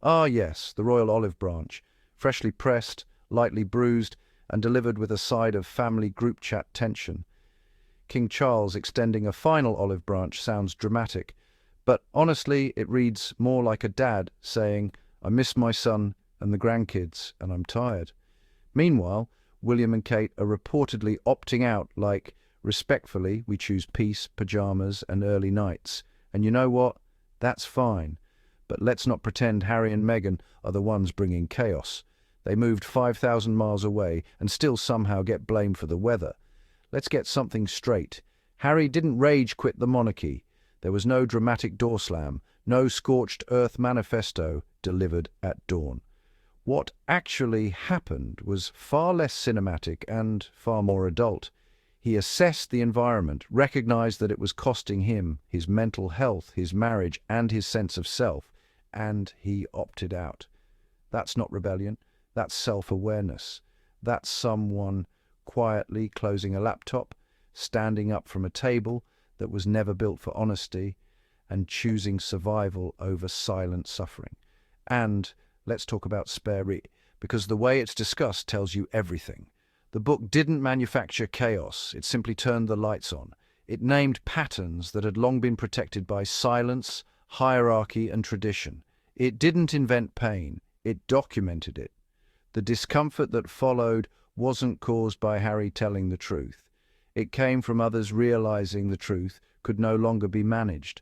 Ah yes, the royal olive branch, freshly pressed, lightly bruised, and delivered with a side of family group chat tension. King Charles extending a final olive branch sounds dramatic, but honestly it reads more like a dad saying, "I miss my son and the grandkids, and I'm tired." Meanwhile, William and Kate are reportedly opting out like, "Respectfully, we choose peace, pajamas, and early nights. And you know what? That's fine. But let's not pretend Harry and Meghan are the ones bringing chaos. They moved 5,000 miles away and still somehow get blamed for the weather. Let's get something straight. Harry didn't rage quit the monarchy. There was no dramatic door slam, no scorched earth manifesto delivered at dawn. What actually happened was far less cinematic and far more adult. He assessed the environment, recognized that it was costing him his mental health, his marriage, and his sense of self, and he opted out. That's not rebellion, that's self-awareness. That's someone quietly closing a laptop, standing up from a table that was never built for honesty, and choosing survival over silent suffering. And let's talk about because the way it's discussed tells you everything. The book didn't manufacture chaos, it simply turned the lights on. It named patterns that had long been protected by silence, hierarchy, and tradition. It didn't invent pain, it documented it. The discomfort that followed wasn't caused by Harry telling the truth. It came from others realizing the truth could no longer be managed.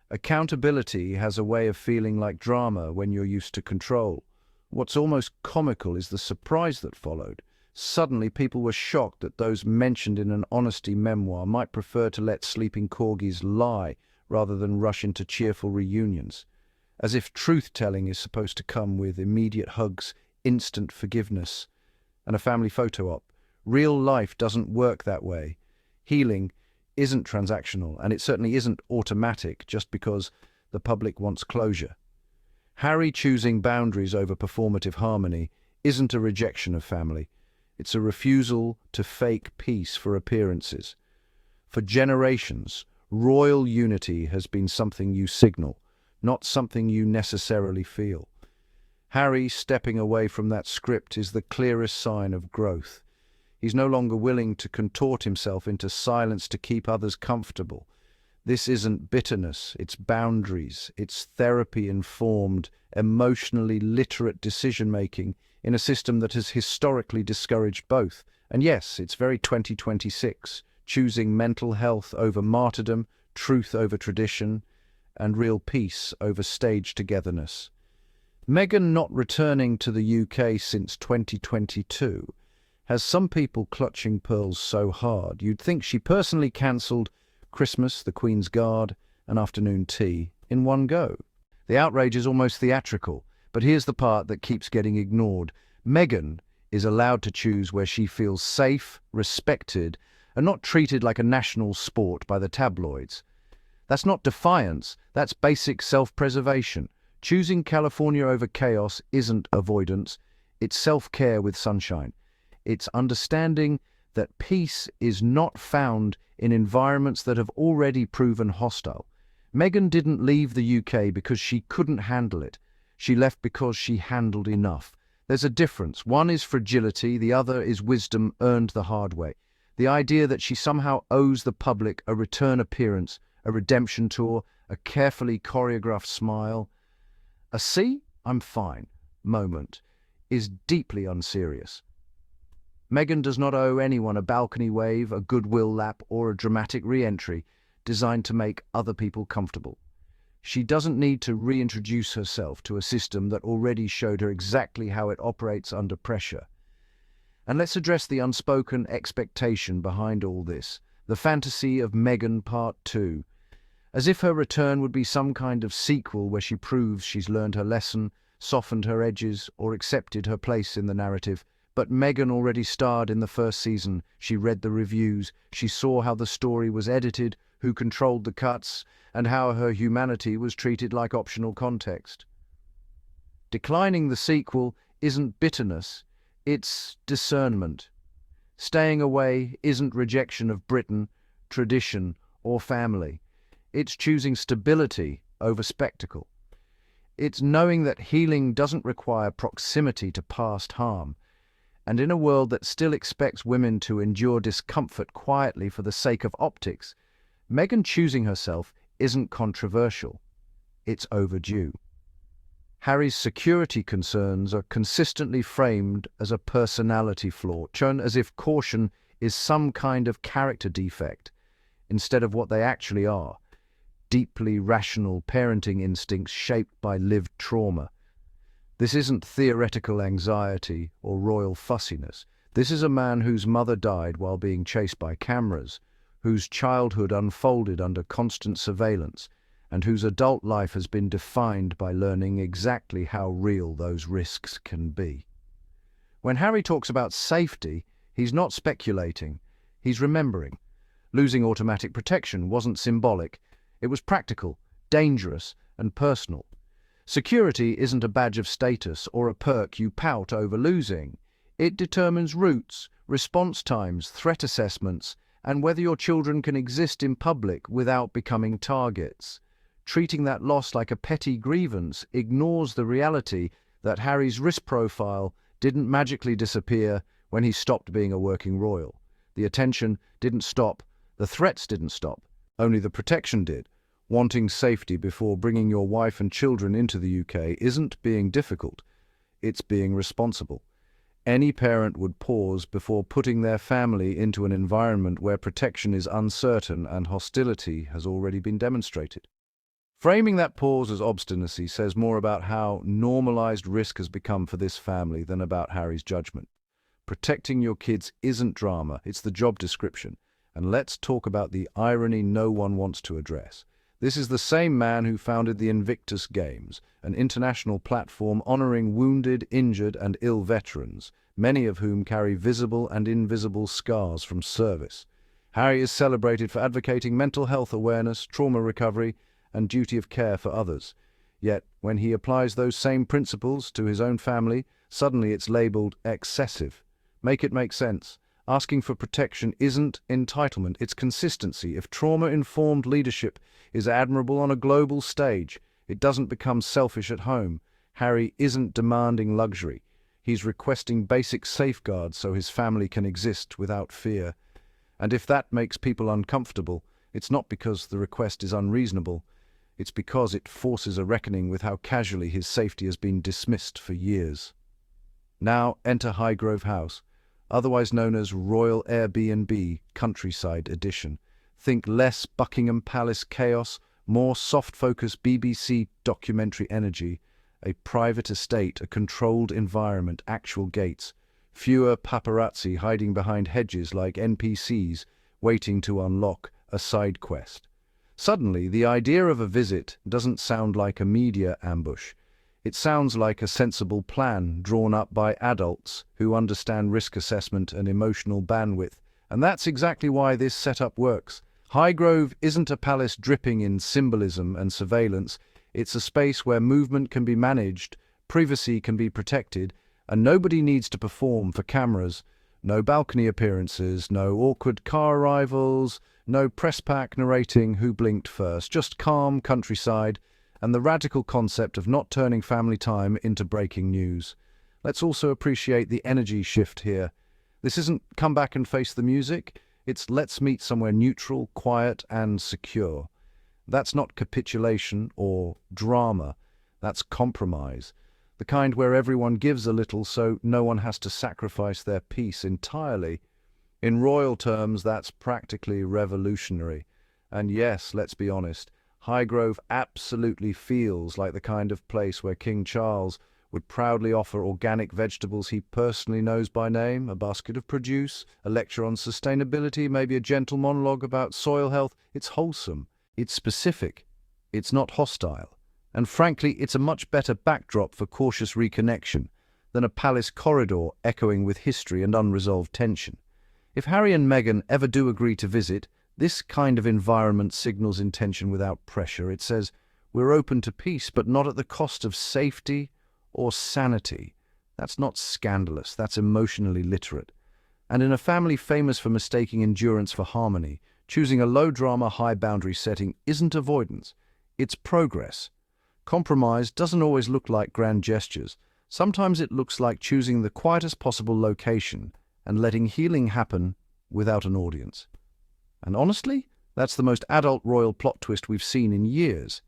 Accountability has a way of feeling like drama when you're used to control. What's almost comical is the surprise that followed. Suddenly, people were shocked that those mentioned in an honesty memoir might prefer to let sleeping corgis lie rather than rush into cheerful reunions. As if truth-telling is supposed to come with immediate hugs, instant forgiveness, and a family photo op. Real life doesn't work that way. Healing isn't transactional, and it certainly isn't automatic just because the public wants closure. Harry choosing boundaries over performative harmony isn't a rejection of family. It's a refusal to fake peace for appearances. For generations, royal unity has been something you signal, not something you necessarily feel. Harry stepping away from that script is the clearest sign of growth. He's no longer willing to contort himself into silence to keep others comfortable. This isn't bitterness, it's boundaries, it's therapy-informed, emotionally literate decision-making in a system that has historically discouraged both. And yes, it's very 2026, choosing mental health over martyrdom, truth over tradition, and real peace over staged togetherness. Meghan not returning to the UK since 2022 has some people clutching pearls so hard you'd think she personally cancelled Christmas, the Queen's Guard, and afternoon tea in one go. The outrage is almost theatrical, but here's the part that keeps getting ignored. Meghan is allowed to choose where she feels safe, respected, and not treated like a national sport by the tabloids. That's not defiance, that's basic self-preservation. Choosing California over chaos isn't avoidance, it's self-care with sunshine. It's understanding that peace is not found in environments that have already proven hostile. Meghan didn't leave the UK because she couldn't handle it. She left because she handled enough. There's a difference. One is fragility, the other is wisdom earned the hard way. The idea that she somehow owes the public a return appearance, a redemption tour, a carefully choreographed smile, a "see, I'm fine" moment is deeply unserious. Meghan does not owe anyone a balcony wave, a goodwill lap, or a dramatic re-entry designed to make other people comfortable. She doesn't need to reintroduce herself to a system that already showed her exactly how it operates under pressure. And let's address the unspoken expectation behind all this, the fantasy of Meghan Part 2. As if her return would be some kind of sequel where she proves she's learned her lesson, softened her edges, or accepted her place in the narrative. But Meghan already starred in the first season. She read the reviews. She saw how the story was edited, who controlled the cuts, and how her humanity was treated like optional context. Declining the sequel isn't bitterness, it's discernment. Staying away isn't rejection of Britain, tradition, or family. It's choosing stability over spectacle. It's knowing that healing doesn't require proximity to past harm. And in a world that still expects women to endure discomfort quietly for the sake of optics, Meghan choosing herself isn't controversial. It's overdue. Harry's security concerns are consistently framed as a personality flaw, shown as if caution is some kind of character defect, instead of what they actually are: deeply rational parenting instincts shaped by lived trauma. This isn't theoretical anxiety or royal fussiness. This is a man whose mother died while being chased by cameras, whose childhood unfolded under constant surveillance, and whose adult life has been defined by learning exactly how real those risks can be. When Harry talks about safety, he's not speculating, he's remembering. Losing automatic protection wasn't symbolic, it was practical, dangerous, and personal. Security isn't a badge of status or a perk you pout over losing. It determines routes, response times, threat assessments, and whether your children can exist in public without becoming targets. Treating that loss like a petty grievance ignores the reality that Harry's risk profile didn't magically disappear when he stopped being a working royal. The attention didn't stop, the threats didn't stop, only the protection did. Wanting safety before bringing your wife and children into the UK isn't being difficult, it's being responsible. Any parent would pause before putting their family into an environment where protection is uncertain and hostility has already been demonstrated. Framing that pause as obstinacy says more about how normalized risk has become for this family than about Harry's judgment. Protecting your kids isn't drama, it's the job description. And let's talk about the irony no one wants to address. This is the same man who founded the Invictus Games, an international platform honoring wounded, injured, and ill veterans, many of whom carry visible and invisible scars from service. Harry is celebrated for advocating mental health awareness, trauma recovery, and duty of care for others. Yet, when he applies those same principles to his own family, suddenly it's labeled excessive. Make it make sense. Asking for protection isn't entitlement, it's consistency. If trauma-informed leadership is admirable on a global stage, it doesn't become selfish at home. Harry isn't demanding luxury. He's requesting basic safeguards so his family can exist without fear. And if that makes people uncomfortable, it's not because the request is unreasonable. It's because it forces a reckoning with how casually his safety has been dismissed for years. Now enter Highgrove House, otherwise known as Royal Airbnb Countryside Edition. Think less Buckingham Palace chaos, more soft-focused BBC documentary energy, a private estate, a controlled environment, actual gates, fewer paparazzi hiding behind hedges like NPCs waiting to unlock a side quest. Suddenly, the idea of a visit doesn't sound like a media ambush. It sounds like a sensible plan drawn up by adults who understand risk assessment and emotional bandwidth. And that's exactly why this setup works. Highgrove isn't a palace dripping in symbolism and surveillance. It's a space where movement can be managed, privacy can be protected, and nobody needs to perform for cameras. No balcony appearances, no awkward car arrivals, no press pack narrating who blinked first, just calm countryside and the radical concept of not turning family time into breaking news. Let's also appreciate the energy shift here. This isn't come back and face the music, it's let's meet somewhere neutral, quiet, and secure. That's not capitulation or drama, that's compromise. The kind where everyone gives a little so no one has to sacrifice their peace entirely. In royal terms, that's practically revolutionary. And yes, let's be honest, Highgrove absolutely feels like the kind of place where King Charles would proudly offer organic vegetables he personally knows by name, a basket of produce, a lecture on sustainability, maybe a gentle monologue about soil health. It's wholesome, it's specific, it's not hostile. And frankly, it's a much better backdrop for cautious reconnection than a palace corridor echoing with history and unresolved tension. If Harry and Meghan ever do agree to visit, this kind of environment signals intention without pressure. It says, we're open to peace, but not at the cost of safety or sanity. That's not scandalous, that's emotionally literate. And in a family famous for mistaking endurance for harmony, choosing a low-drama, high-boundary setting isn't avoidance, it's progress. Compromise doesn't always look like grand gestures. Sometimes it looks like choosing the quietest possible location and letting healing happen without an audience. And honestly, that's the most adult royal plot twist we've seen in years.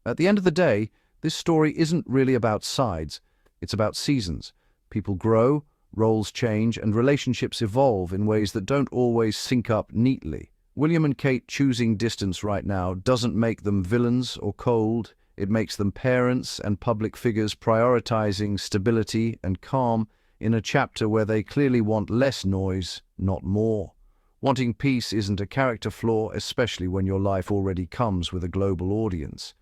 At the end of the day, this story isn't really about sides, it's about seasons. People grow, roles change, and relationships evolve in ways that don't always sync up neatly. William and Kate choosing distance right now doesn't make them villains or cold. It makes them parents and public figures prioritizing stability and calm in a chapter where they clearly want less noise, not more. Wanting peace isn't a character flaw, especially when your life already comes with a global audience.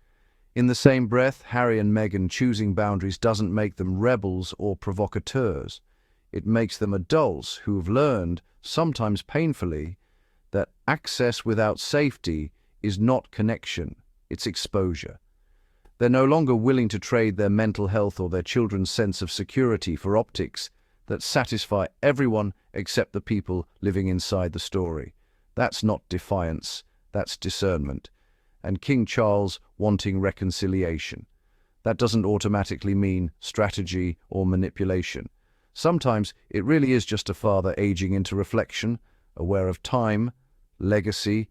In the same breath, Harry and Meghan choosing boundaries doesn't make them rebels or provocateurs. It makes them adults who've learned, sometimes painfully, that access without safety is not connection, it's exposure. They're no longer willing to trade their mental health or their children's sense of security for optics that satisfy everyone except the people living inside the story. That's not defiance, that's discernment. And King Charles wanting reconciliation. That doesn't automatically mean strategy or manipulation. Sometimes it really is just a father aging into reflection, aware of time, legacy,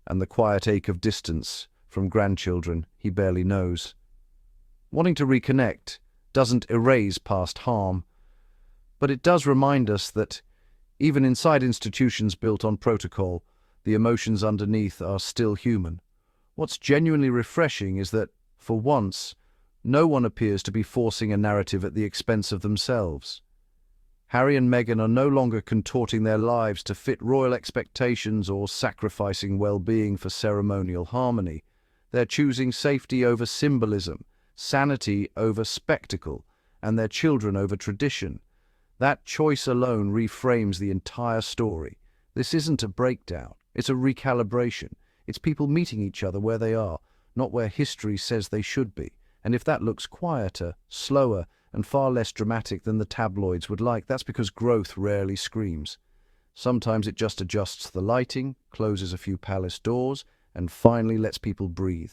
and the quiet ache of distance from grandchildren he barely knows. Wanting to reconnect doesn't erase past harm, but it does remind us that even inside institutions built on protocol, the emotions underneath are still human. What's genuinely refreshing is that, for once, no one appears to be forcing a narrative at the expense of themselves. Harry and Meghan are no longer contorting their lives to fit royal expectations or sacrificing well-being for ceremonial harmony. They're choosing safety over symbolism, sanity over spectacle, and their children over tradition. That choice alone reframes the entire story. This isn't a breakdown, it's a recalibration. It's people meeting each other where they are, not where history says they should be. And if that looks quieter, slower, and far less dramatic than the tabloids would like, that's because growth rarely screams. Sometimes it just adjusts the lighting, closes a few palace doors, and finally lets people breathe.